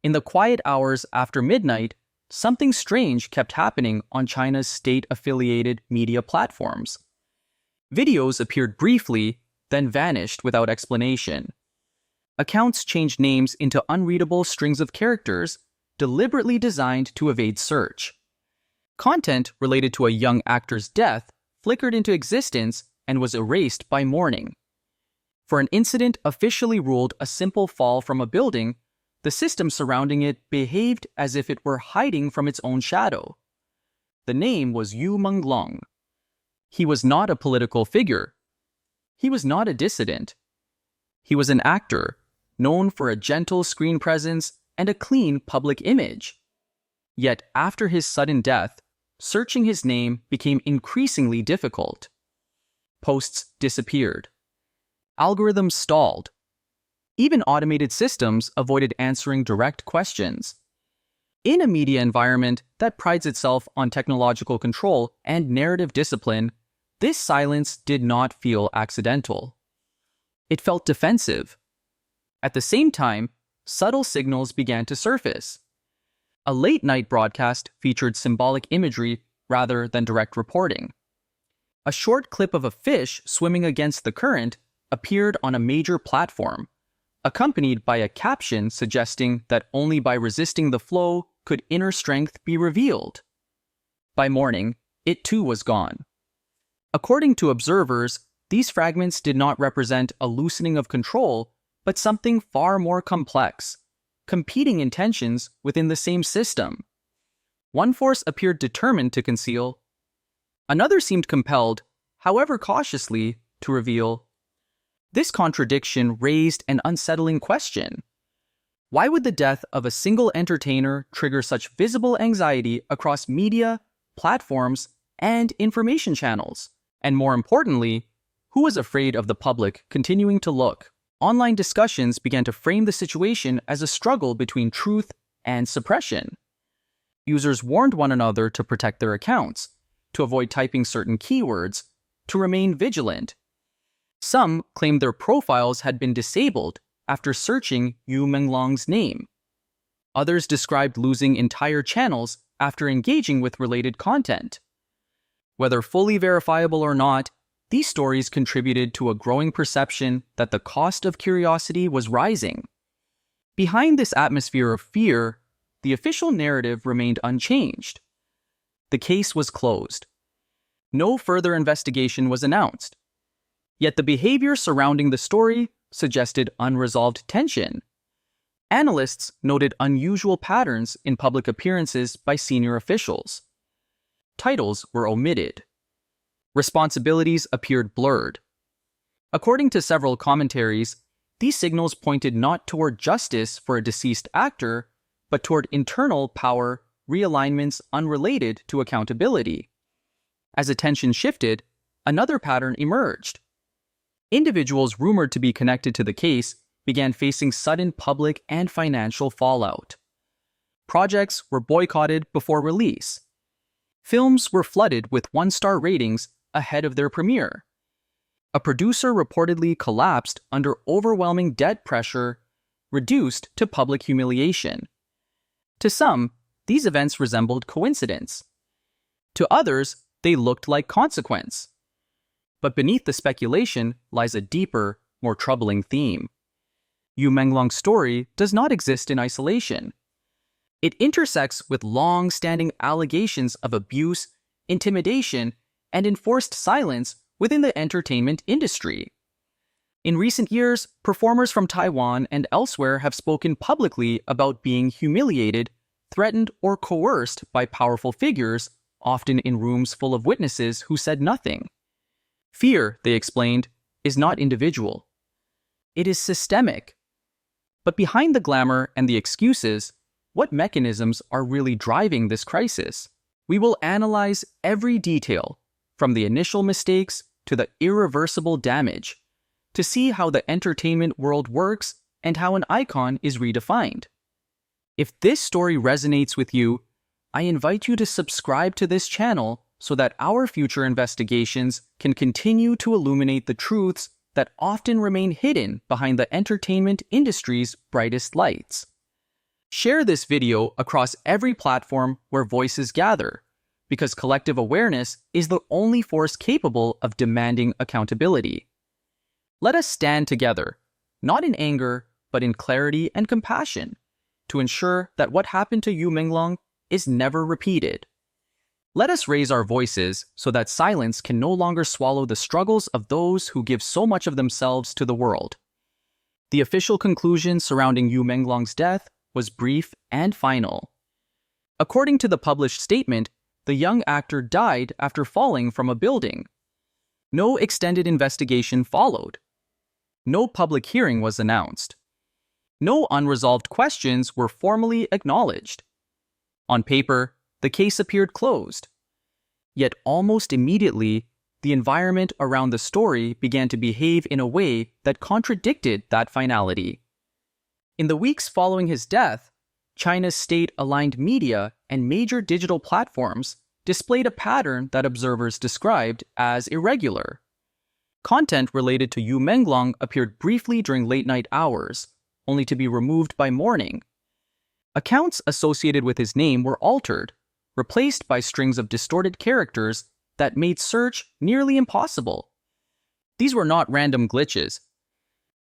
In the quiet hours after midnight, something strange kept happening on China's state-affiliated media platforms. Videos appeared briefly, then vanished without explanation. Accounts changed names into unreadable strings of characters deliberately designed to evade search. Content related to a young actor's death flickered into existence and was erased by morning. For an incident officially ruled a simple fall from a building, the system surrounding it behaved as if it were hiding from its own shadow. The name was Yu Menglong. He was not a political figure. He was not a dissident. He was an actor, known for a gentle screen presence and a clean public image. Yet after his sudden death, searching his name became increasingly difficult. Posts disappeared. Algorithms stalled. Even automated systems avoided answering direct questions. In a media environment that prides itself on technological control and narrative discipline, this silence did not feel accidental. It felt defensive. At the same time, subtle signals began to surface. A late-night broadcast featured symbolic imagery rather than direct reporting. A short clip of a fish swimming against the current appeared on a major platform, accompanied by a caption suggesting that only by resisting the flow could inner strength be revealed. By morning, it too was gone. According to observers, these fragments did not represent a loosening of control, but something far more complex, competing intentions within the same system. One force appeared determined to conceal. Another seemed compelled, however cautiously, to reveal. This contradiction raised an unsettling question. Why would the death of a single entertainer trigger such visible anxiety across media, platforms, and information channels? And more importantly, who was afraid of the public continuing to look? Online discussions began to frame the situation as a struggle between truth and suppression. Users warned one another to protect their accounts, to avoid typing certain keywords, to remain vigilant. Some claimed their profiles had been disabled after searching Yu Menglong's name. Others described losing entire channels after engaging with related content. Whether fully verifiable or not, these stories contributed to a growing perception that the cost of curiosity was rising. Behind this atmosphere of fear, the official narrative remained unchanged. The case was closed. No further investigation was announced. Yet the behavior surrounding the story suggested unresolved tension. Analysts noted unusual patterns in public appearances by senior officials. Titles were omitted. Responsibilities appeared blurred. According to several commentaries, these signals pointed not toward justice for a deceased actor, but toward internal power realignments unrelated to accountability. As attention shifted, another pattern emerged. Individuals rumored to be connected to the case began facing sudden public and financial fallout. Projects were boycotted before release. Films were flooded with one-star ratings ahead of their premiere. A producer reportedly collapsed under overwhelming debt pressure, reduced to public humiliation. To some, these events resembled coincidence. To others, they looked like consequence. But beneath the speculation lies a deeper, more troubling theme. Yu Menglong's story does not exist in isolation. It intersects with long-standing allegations of abuse, intimidation, and enforced silence within the entertainment industry. In recent years, performers from Taiwan and elsewhere have spoken publicly about being humiliated, threatened, or coerced by powerful figures, often in rooms full of witnesses who said nothing. Fear, they explained, is not individual. It is systemic. But behind the glamour and the excuses, what mechanisms are really driving this crisis? We will analyze every detail, from the initial mistakes to the irreversible damage, to see how the entertainment world works and how an icon is redefined. If this story resonates with you, I invite you to subscribe to this channel so that our future investigations can continue to illuminate the truths that often remain hidden behind the entertainment industry's brightest lights. Share this video across every platform where voices gather, because collective awareness is the only force capable of demanding accountability. Let us stand together, not in anger, but in clarity and compassion, to ensure that what happened to Yu Menglong is never repeated. Let us raise our voices so that silence can no longer swallow the struggles of those who give so much of themselves to the world. The official conclusion surrounding Yu Menglong's death was brief and final. According to the published statement, the young actor died after falling from a building. No extended investigation followed. No public hearing was announced. No unresolved questions were formally acknowledged. On paper, the case appeared closed. Yet almost immediately, the environment around the story began to behave in a way that contradicted that finality. In the weeks following his death, China's state-aligned media and major digital platforms displayed a pattern that observers described as irregular. Content related to Yu Menglong appeared briefly during late-night hours, only to be removed by morning. Accounts associated with his name were altered, replaced by strings of distorted characters that made search nearly impossible. These were not random glitches.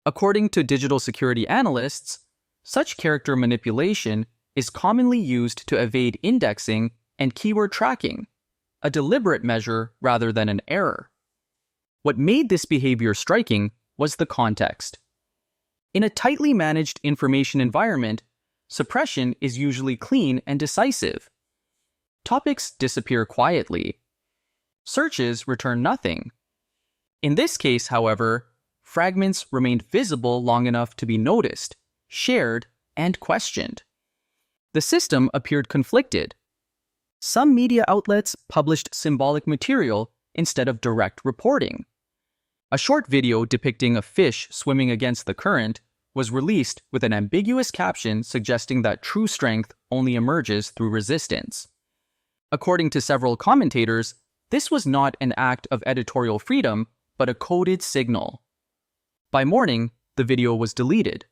According to digital security analysts, such character manipulation is commonly used to evade indexing and keyword tracking, a deliberate measure rather than an error. What made this behavior striking was the context. In a tightly managed information environment, suppression is usually clean and decisive. Topics disappear quietly. Searches return nothing. In this case, however, fragments remained visible long enough to be noticed, shared, and questioned. The system appeared conflicted. Some media outlets published symbolic material instead of direct reporting. A short video depicting a fish swimming against the current was released with an ambiguous caption suggesting that true strength only emerges through resistance. According to several commentators, this was not an act of editorial freedom, but a coded signal. By morning, the video was deleted.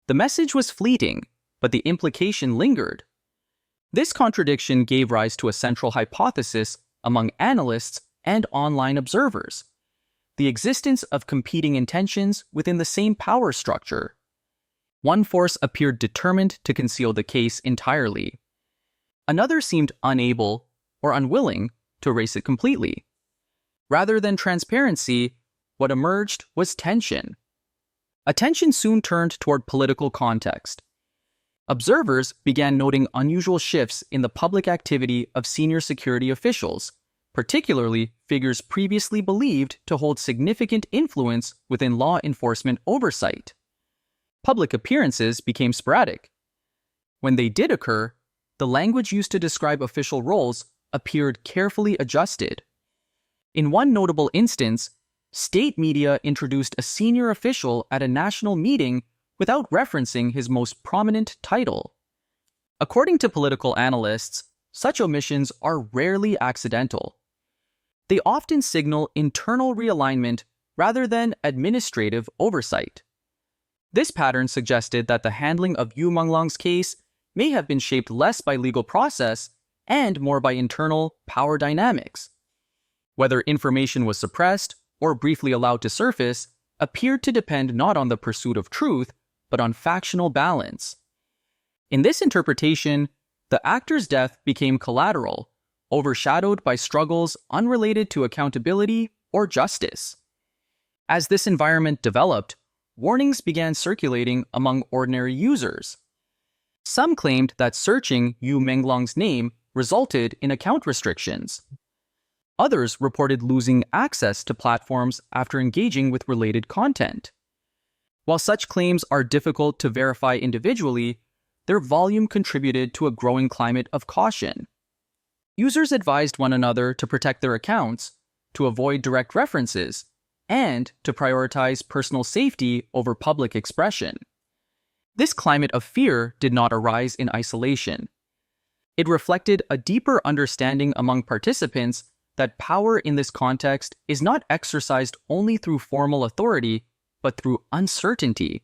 The message was fleeting, but the implication lingered. This contradiction gave rise to a central hypothesis among analysts and online observers: the existence of competing intentions within the same power structure. One force appeared determined to conceal the case entirely. Another seemed unable or unwilling to erase it completely. Rather than transparency, what emerged was tension. Attention soon turned toward political context. Observers began noting unusual shifts in the public activity of senior security officials, particularly figures previously believed to hold significant influence within law enforcement oversight. Public appearances became sporadic. When they did occur, the language used to describe official roles appeared carefully adjusted. In one notable instance, state media introduced a senior official at a national meeting without referencing his most prominent title. According to political analysts, such omissions are rarely accidental. They often signal internal realignment rather than administrative oversight. This pattern suggested that the handling of Yu Menglong's case may have been shaped less by legal process and more by internal power dynamics. Whether information was suppressed or briefly allowed to surface appeared to depend not on the pursuit of truth, but on factional balance. In this interpretation, the actor's death became collateral, overshadowed by struggles unrelated to accountability or justice. As this environment developed, warnings began circulating among ordinary users. Some claimed that searching Yu Menglong's name resulted in account restrictions. Others reported losing access to platforms after engaging with related content. While such claims are difficult to verify individually, their volume contributed to a growing climate of caution. Users advised one another to protect their accounts, to avoid direct references, and to prioritize personal safety over public expression. This climate of fear did not arise in isolation. It reflected a deeper understanding among participants that power in this context is not exercised only through formal authority, but through uncertainty.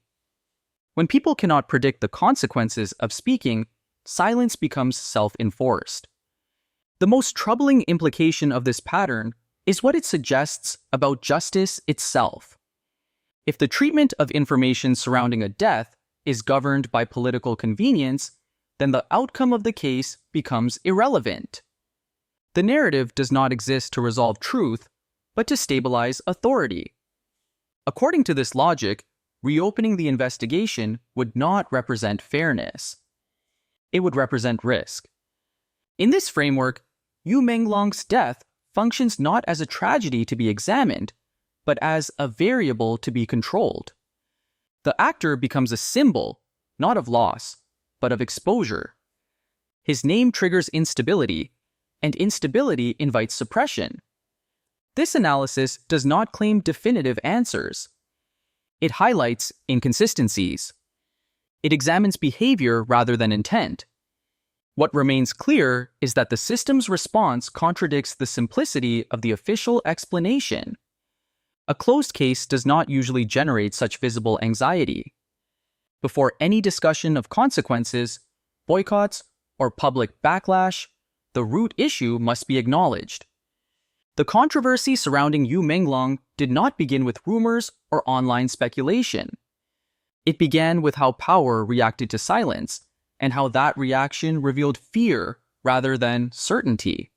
When people cannot predict the consequences of speaking, silence becomes self-enforced. The most troubling implication of this pattern is what it suggests about justice itself. If the treatment of information surrounding a death is governed by political convenience, then the outcome of the case becomes irrelevant. The narrative does not exist to resolve truth, but to stabilize authority. According to this logic, reopening the investigation would not represent fairness. It would represent risk. In this framework, Yu Menglong's death functions not as a tragedy to be examined, but as a variable to be controlled. The actor becomes a symbol, not of loss, but of exposure. His name triggers instability, and instability invites suppression. This analysis does not claim definitive answers. It highlights inconsistencies. It examines behavior rather than intent. What remains clear is that the system's response contradicts the simplicity of the official explanation. A closed case does not usually generate such visible anxiety. Before any discussion of consequences, boycotts, or public backlash, the root issue must be acknowledged. The controversy surrounding Yu Menglong did not begin with rumors or online speculation. It began with how power reacted to silence, and how that reaction revealed fear rather than certainty.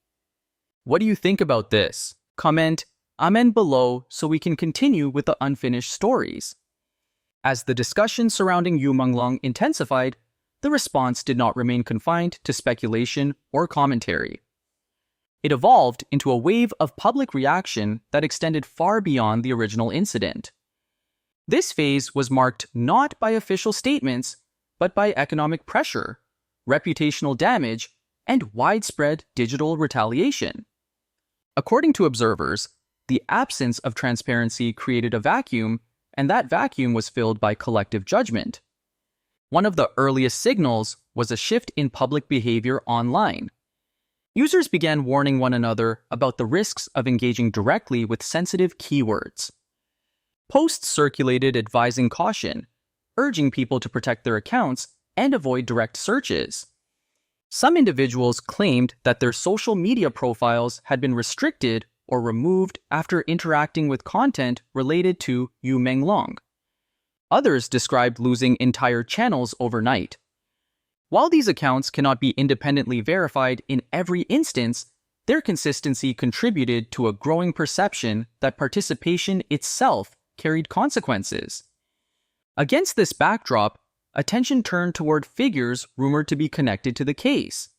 What do you think about this? Comment Amen below so we can continue with the unfinished stories. As the discussion surrounding Yu Menglong intensified, the response did not remain confined to speculation or commentary. It evolved into a wave of public reaction that extended far beyond the original incident. This phase was marked not by official statements, but by economic pressure, reputational damage, and widespread digital retaliation. According to observers, the absence of transparency created a vacuum, and that vacuum was filled by collective judgment. One of the earliest signals was a shift in public behavior online. Users began warning one another about the risks of engaging directly with sensitive keywords. Posts circulated advising caution, urging people to protect their accounts and avoid direct searches. Some individuals claimed that their social media profiles had been restricted or removed after interacting with content related to Yu Menglong. Others described losing entire channels overnight. While these accounts cannot be independently verified in every instance, their consistency contributed to a growing perception that participation itself carried consequences. Against this backdrop, attention turned toward figures rumored to be connected to the case.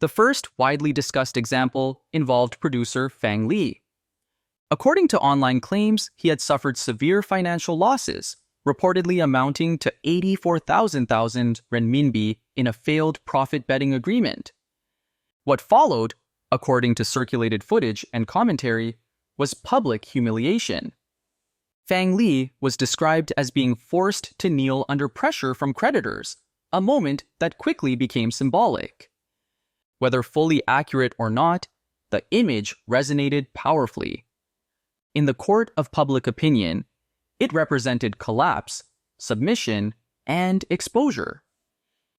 The first widely discussed example involved producer Fang Li. According to online claims, he had suffered severe financial losses, reportedly amounting to 84,000 renminbi in a failed profit betting agreement. What followed, according to circulated footage and commentary, was public humiliation. Fang Li was described as being forced to kneel under pressure from creditors, a moment that quickly became symbolic. Whether fully accurate or not, the image resonated powerfully. In the court of public opinion, it represented collapse, submission, and exposure.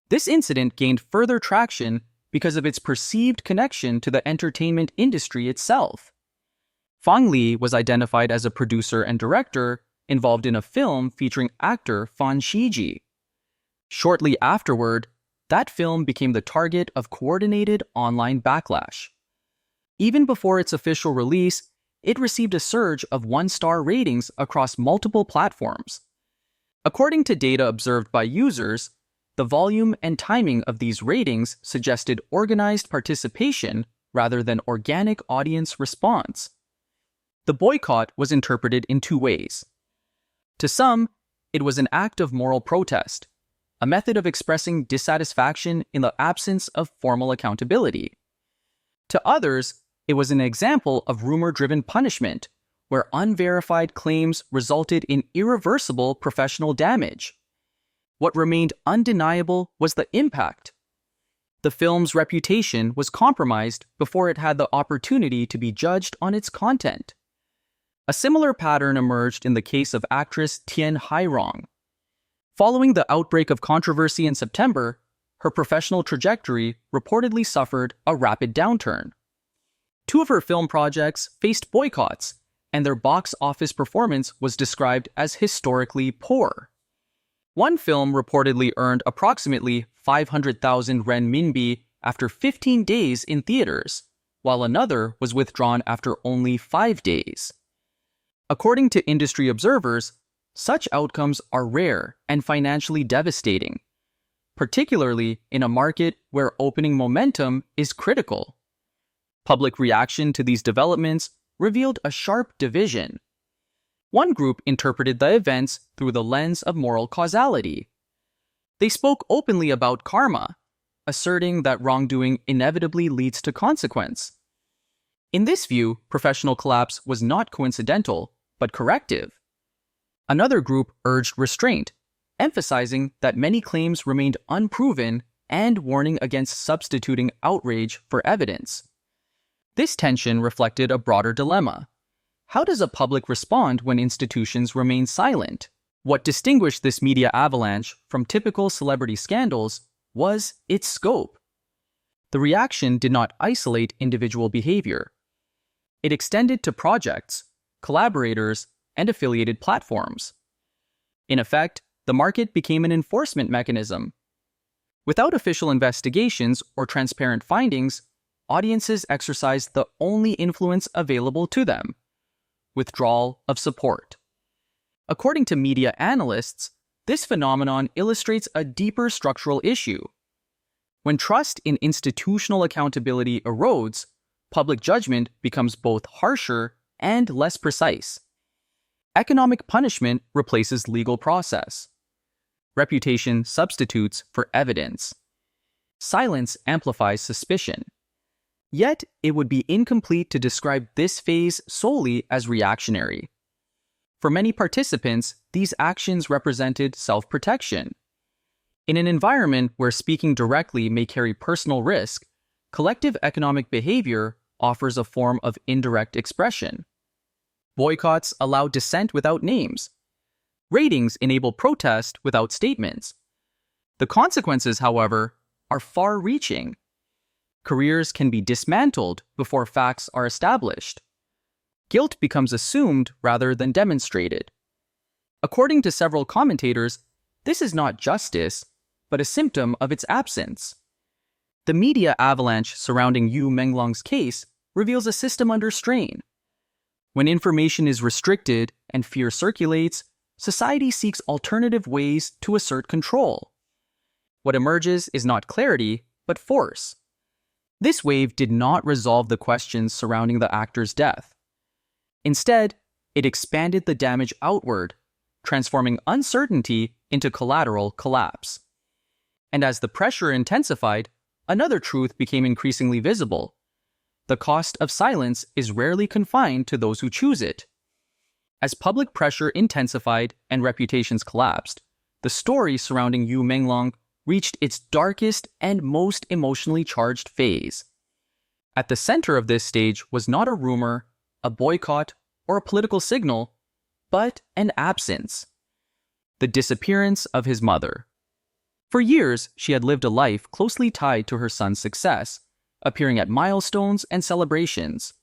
This incident gained further traction because of its perceived connection to the entertainment industry itself. Fang Li was identified as a producer and director involved in a film featuring actor Shiji. Shortly afterward, that film became the target of coordinated online backlash. Even before its official release, it received a surge of one-star ratings across multiple platforms. According to data observed by users, the volume and timing of these ratings suggested organized participation rather than organic audience response. The boycott was interpreted in two ways. To some, it was an act of moral protest, a method of expressing dissatisfaction in the absence of formal accountability. To others, it was an example of rumor-driven punishment, where unverified claims resulted in irreversible professional damage. What remained undeniable was the impact. The film's reputation was compromised before it had the opportunity to be judged on its content. A similar pattern emerged in the case of actress Tian Hairong. Following the outbreak of controversy in September, her professional trajectory reportedly suffered a rapid downturn. Two of her film projects faced boycotts, and their box office performance was described as historically poor. One film reportedly earned approximately 500,000 renminbi after 15 days in theaters, while another was withdrawn after only 5 days. According to industry observers, such outcomes are rare and financially devastating, particularly in a market where opening momentum is critical. Public reaction to these developments revealed a sharp division. One group interpreted the events through the lens of moral causality. They spoke openly about karma, asserting that wrongdoing inevitably leads to consequence. In this view, professional collapse was not coincidental, but corrective. Another group urged restraint, emphasizing that many claims remained unproven and warning against substituting outrage for evidence. This tension reflected a broader dilemma. How does a public respond when institutions remain silent? What distinguished this media avalanche from typical celebrity scandals was its scope. The reaction did not isolate individual behavior. It extended to projects, collaborators, and affiliated platforms. In effect, the market became an enforcement mechanism. Without official investigations or transparent findings, audiences exercised the only influence available to them: withdrawal of support. According to media analysts, this phenomenon illustrates a deeper structural issue. When trust in institutional accountability erodes, public judgment becomes both harsher and less precise. Economic punishment replaces legal process. Reputation substitutes for evidence. Silence amplifies suspicion. Yet, it would be incomplete to describe this phase solely as reactionary. For many participants, these actions represented self-protection. In an environment where speaking directly may carry personal risk, collective economic behavior offers a form of indirect expression. Boycotts allow dissent without names. Ratings enable protest without statements. The consequences, however, are far-reaching. Careers can be dismantled before facts are established. Guilt becomes assumed rather than demonstrated. According to several commentators, this is not justice, but a symptom of its absence. The media avalanche surrounding Yu Menglong's case reveals a system under strain. When information is restricted and fear circulates, society seeks alternative ways to assert control. What emerges is not clarity, but force. This wave did not resolve the questions surrounding the actor's death. Instead, it expanded the damage outward, transforming uncertainty into collateral collapse. And as the pressure intensified, another truth became increasingly visible. The cost of silence is rarely confined to those who choose it. As public pressure intensified and reputations collapsed, the story surrounding Yu Menglong reached its darkest and most emotionally charged phase. At the center of this stage was not a rumor, a boycott, or a political signal, but an absence. The disappearance of his mother. For years, she had lived a life closely tied to her son's success, appearing at milestones and celebrations.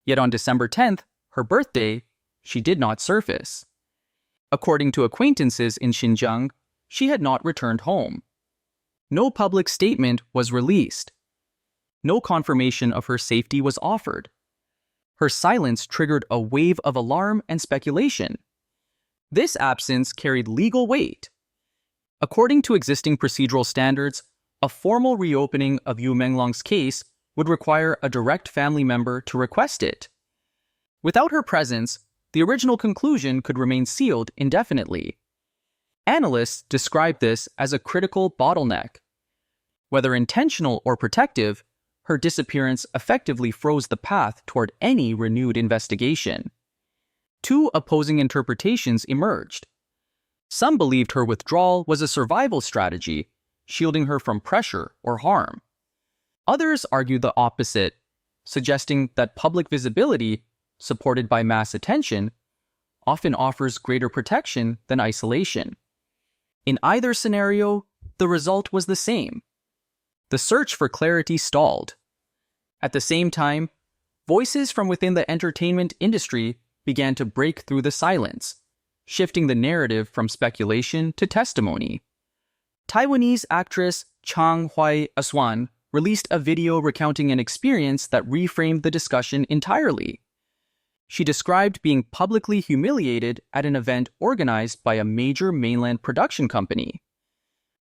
Yet on December 10th, her birthday, she did not surface. According to acquaintances in Xinjiang, she had not returned home. No public statement was released. No confirmation of her safety was offered. Her silence triggered a wave of alarm and speculation. This absence carried legal weight. According to existing procedural standards, a formal reopening of Yu Menglong's case would require a direct family member to request it. Without her presence, the original conclusion could remain sealed indefinitely. Analysts describe this as a critical bottleneck. Whether intentional or protective, her disappearance effectively froze the path toward any renewed investigation. Two opposing interpretations emerged. Some believed her withdrawal was a survival strategy, shielding her from pressure or harm. Others argued the opposite, suggesting that public visibility, supported by mass attention, often offers greater protection than isolation. In either scenario, the result was the same. The search for clarity stalled. At the same time, voices from within the entertainment industry began to break through the silence, shifting the narrative from speculation to testimony. Taiwanese actress Chang Hui-aswan released a video recounting an experience that reframed the discussion entirely. She described being publicly humiliated at an event organized by a major mainland production company.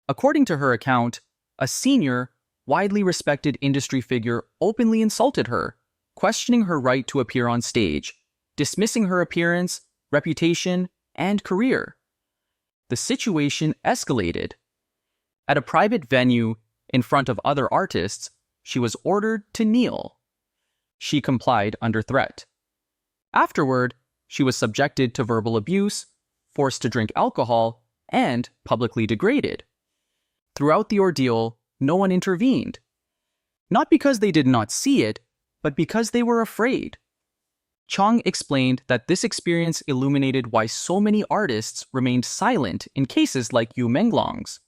According to her account, a senior, widely respected industry figure openly insulted her, questioning her right to appear on stage, dismissing her appearance, reputation, and career. The situation escalated. At a private venue, in front of other artists, she was ordered to kneel. She complied under threat. Afterward, she was subjected to verbal abuse, forced to drink alcohol, and publicly degraded. Throughout the ordeal, no one intervened. Not because they did not see it, but because they were afraid. Chang explained that this experience illuminated why so many artists remained silent in cases like Yu Menglong's.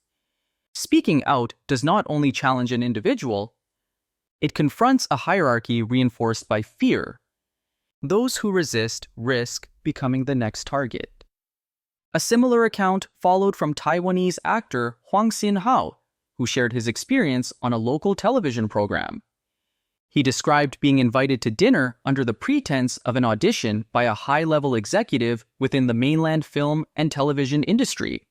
Speaking out does not only challenge an individual, it confronts a hierarchy reinforced by fear. Those who resist risk becoming the next target. A similar account followed from Taiwanese actor Huang Xin-hao, who shared his experience on a local television program. He described being invited to dinner under the pretense of an audition by a high-level executive within the mainland film and television industry.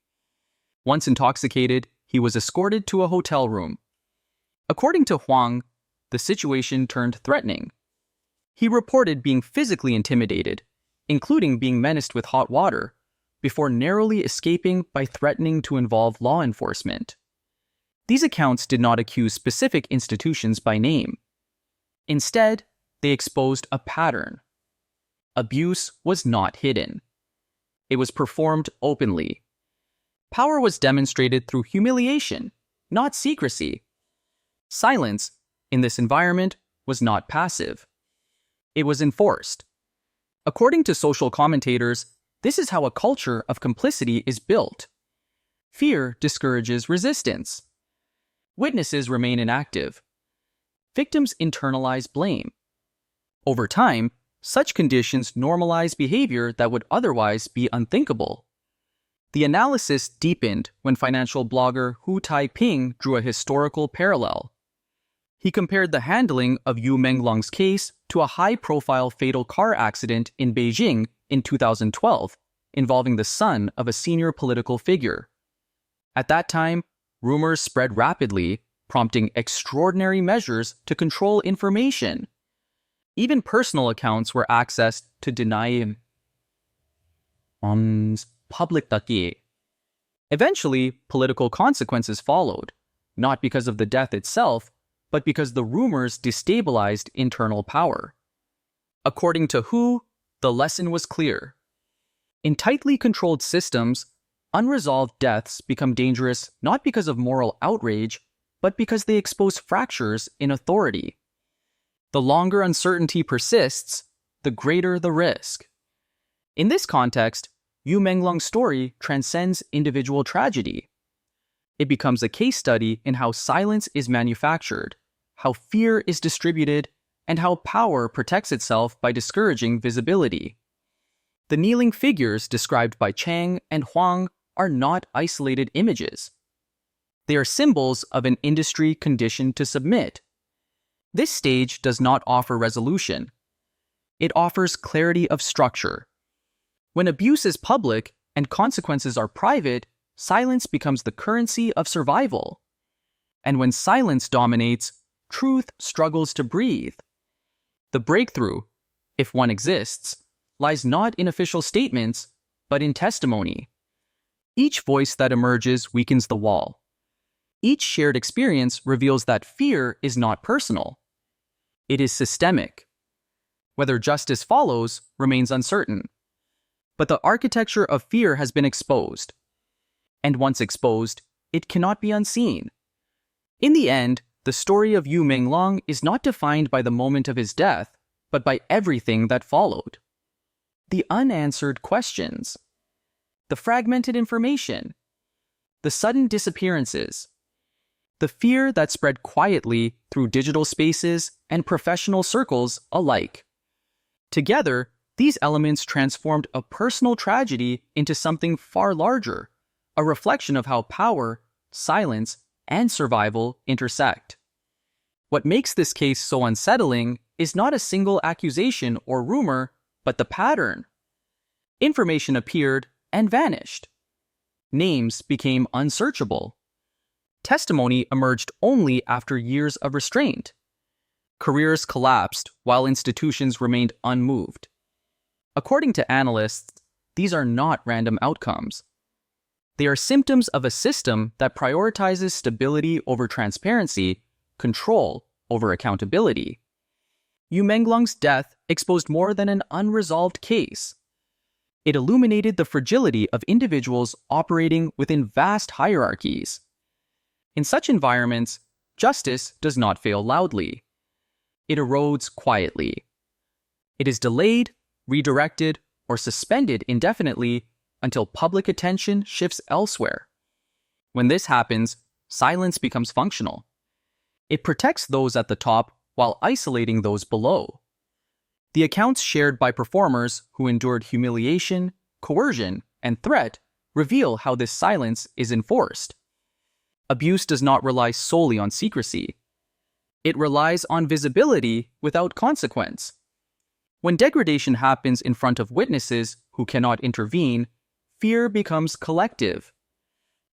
Once intoxicated, he was escorted to a hotel room. According to Huang, the situation turned threatening. He reported being physically intimidated, including being menaced with hot water, before narrowly escaping by threatening to involve law enforcement. These accounts did not accuse specific institutions by name. Instead, they exposed a pattern. Abuse was not hidden. It was performed openly. Power was demonstrated through humiliation, not secrecy. Silence, in this environment, was not passive. It was enforced. According to social commentators, this is how a culture of complicity is built. Fear discourages resistance. Witnesses remain inactive. Victims internalize blame. Over time, such conditions normalize behavior that would otherwise be unthinkable. The analysis deepened when financial blogger Hu Taiping drew a historical parallel. He compared the handling of Yu Menglong's case to a high-profile fatal car accident in Beijing in 2012, involving the son of a senior political figure. At that time, rumors spread rapidly, prompting extraordinary measures to control information. Even personal accounts were accessed to deny public daki. Eventually, political consequences followed, not because of the death itself, but because the rumors destabilized internal power. According to Hu, the lesson was clear. In tightly controlled systems, unresolved deaths become dangerous not because of moral outrage, but because they expose fractures in authority. The longer uncertainty persists, the greater the risk. In this context, Yu Menglong's story transcends individual tragedy. It becomes a case study in how silence is manufactured, how fear is distributed, and how power protects itself by discouraging visibility. The kneeling figures described by Chang and Huang are not isolated images. They are symbols of an industry conditioned to submit. This stage does not offer resolution. It offers clarity of structure. When abuse is public and consequences are private, silence becomes the currency of survival. And when silence dominates, truth struggles to breathe. The breakthrough, if one exists, lies not in official statements, but in testimony. Each voice that emerges weakens the wall. Each shared experience reveals that fear is not personal. It is systemic. Whether justice follows remains uncertain. But the architecture of fear has been exposed. And once exposed, it cannot be unseen. In the end, the story of Yu Menglong is not defined by the moment of his death, but by everything that followed. The unanswered questions. The fragmented information. the sudden disappearances. The fear that spread quietly through digital spaces and professional circles alike. Together, these elements transformed a personal tragedy into something far larger, a reflection of how power, silence, and survival intersect. What makes this case so unsettling is not a single accusation or rumor, but the pattern. Information appeared and vanished. Names became unsearchable. Testimony emerged only after years of restraint. Careers collapsed while institutions remained unmoved. According to analysts, these are not random outcomes. They are symptoms of a system that prioritizes stability over transparency, control over accountability. Yu Menglong's death exposed more than an unresolved case. It illuminated the fragility of individuals operating within vast hierarchies. In such environments, justice does not fail loudly. It erodes quietly. It is delayed, redirected, or suspended indefinitely until public attention shifts elsewhere. When this happens, silence becomes functional. It protects those at the top while isolating those below. The accounts shared by performers who endured humiliation, coercion, and threat reveal how this silence is enforced. Abuse does not rely solely on secrecy. It relies on visibility without consequence. When degradation happens in front of witnesses who cannot intervene, fear becomes collective.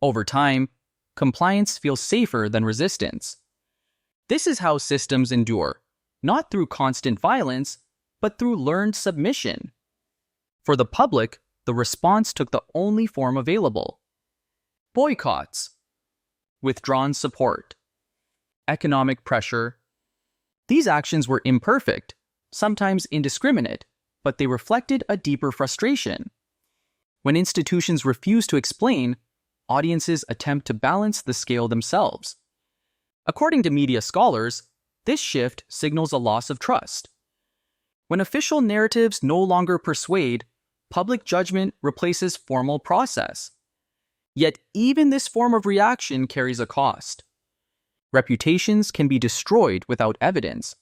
Over time, compliance feels safer than resistance. This is how systems endure, not through constant violence, but through learned submission. For the public, the response took the only form available: boycotts, withdrawn support, economic pressure. These actions were imperfect, sometimes indiscriminate, but they reflected a deeper frustration. When institutions refuse to explain, audiences attempt to balance the scale themselves. According to media scholars, this shift signals a loss of trust. When official narratives no longer persuade, public judgment replaces formal process. Yet even this form of reaction carries a cost. Reputations can be destroyed without evidence.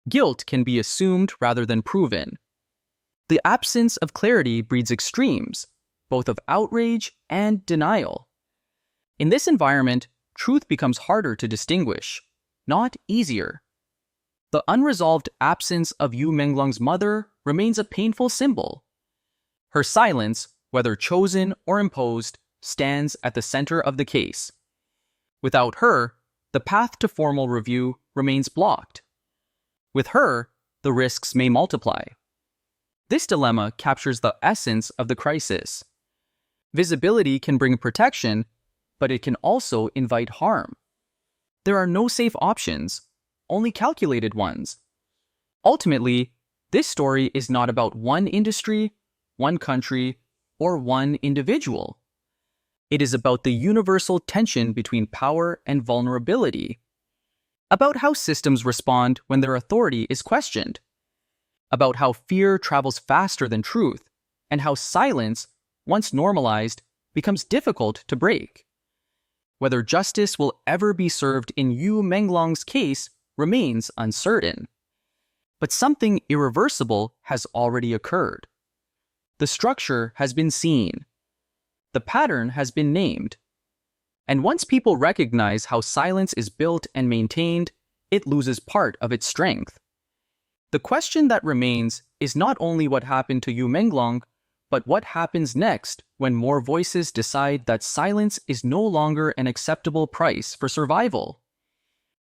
Guilt can be assumed rather than proven. The absence of clarity breeds extremes, both of outrage and denial. In this environment, truth becomes harder to distinguish, not easier. The unresolved absence of Yu Menglong's mother remains a painful symbol. Her silence, whether chosen or imposed, stands at the center of the case. Without her, the path to formal review remains blocked. With her, the risks may multiply. This dilemma captures the essence of the crisis. Visibility can bring protection, but it can also invite harm. There are no safe options, only calculated ones. Ultimately, this story is not about one industry, one country, or one individual. It is about the universal tension between power and vulnerability. About how systems respond when their authority is questioned. About how fear travels faster than truth, and how silence, once normalized, becomes difficult to break. Whether justice will ever be served in Yu Menglong's case remains uncertain. But something irreversible has already occurred. The structure has been seen. The pattern has been named. And once people recognize how silence is built and maintained, it loses part of its strength. The question that remains is not only what happened to Yu Menglong, but what happens next when more voices decide that silence is no longer an acceptable price for survival.